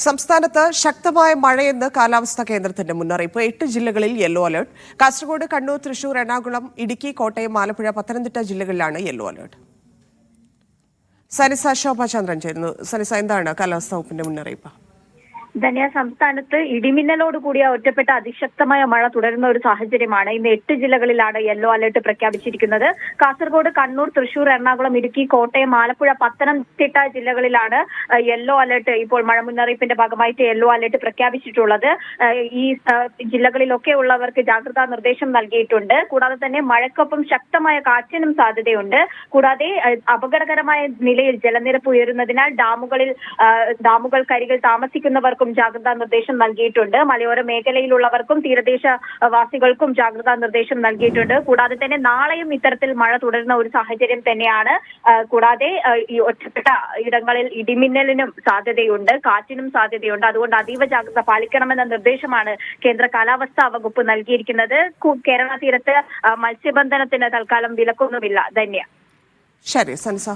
സംസ്ഥാനത്ത് ശക്തമായ മഴയെന്ന് കാലാവസ്ഥാ കേന്ദ്രത്തിന്റെ മുന്നറിയിപ്പ്. 8 ജില്ലകളിൽ യെല്ലോ അലർട്ട്. കാസർഗോഡ്, കണ്ണൂർ, തൃശൂർ, എറണാകുളം, ഇടുക്കി, കോട്ടയം, ആലപ്പുഴ, പത്തനംതിട്ട ജില്ലകളിലാണ് യെല്ലോ അലർട്ട്. സനിസ ശോഭചന്ദ്രൻ ചേരുന്നു. സനിസ, എന്താണ് കാലാവസ്ഥാ വകുപ്പിന്റെ മുന്നറിയിപ്പ്? ധന്യ, സംസ്ഥാനത്ത് ഇടിമിന്നലോട് കൂടിയ ഒറ്റപ്പെട്ട അതിശക്തമായ മഴ തുടരുന്ന ഒരു സാഹചര്യമാണ്. ഇന്ന് 8 ജില്ലകളിലാണ് യെല്ലോ അലർട്ട് പ്രഖ്യാപിച്ചിരിക്കുന്നത്. കാസർഗോഡ്, കണ്ണൂർ, തൃശൂർ, എറണാകുളം, ഇടുക്കി, കോട്ടയം, ആലപ്പുഴ, പത്തനംതിട്ട ജില്ലകളിലാണ് യെല്ലോ അലർട്ട് ഇപ്പോൾ മഴ മുന്നറിയിപ്പിന്റെ ഭാഗമായിട്ട് യെല്ലോ അലർട്ട് പ്രഖ്യാപിച്ചിട്ടുള്ളത്. ഈ ജില്ലകളിലൊക്കെ ഉള്ളവർക്ക് ജാഗ്രതാ നിർദ്ദേശം നൽകിയിട്ടുണ്ട്. കൂടാതെ തന്നെ മഴയ്ക്കൊപ്പം ശക്തമായ കാറ്റിനും സാധ്യതയുണ്ട്. കൂടാതെ അപകടകരമായ നിലയിൽ ജലനിരപ്പ് ഉയരുന്നതിനാൽ ഡാമുകൾക്കരികിൽ താമസിക്കുന്നവർക്ക് ജാഗ്രതാ നിർദ്ദേശം നൽകിയിട്ടുണ്ട്. മലയോര മേഖലയിലുള്ളവർക്കും തീരദേശ വാസികൾക്കും ജാഗ്രതാ നിർദ്ദേശം നൽകിയിട്ടുണ്ട്. കൂടാതെ തന്നെ നാളെയും ഇത്തരത്തിൽ മഴ തുടരുന്ന ഒരു സാഹചര്യം തന്നെയാണ്. കൂടാതെ ഈ ഒറ്റപ്പെട്ട ഇടങ്ങളിൽ ഇടിമിന്നലിനും സാധ്യതയുണ്ട്, കാറ്റിനും സാധ്യതയുണ്ട്. അതുകൊണ്ട് അതീവ ജാഗ്രത പാലിക്കണമെന്ന നിർദ്ദേശമാണ് കേന്ദ്ര കാലാവസ്ഥാ വകുപ്പ് നൽകിയിരിക്കുന്നത്. കേരള തീരത്ത് മത്സ്യബന്ധനത്തിന് തൽക്കാലം വിലക്കൊന്നുമില്ല. ധന്യ. ശരി സനിസ.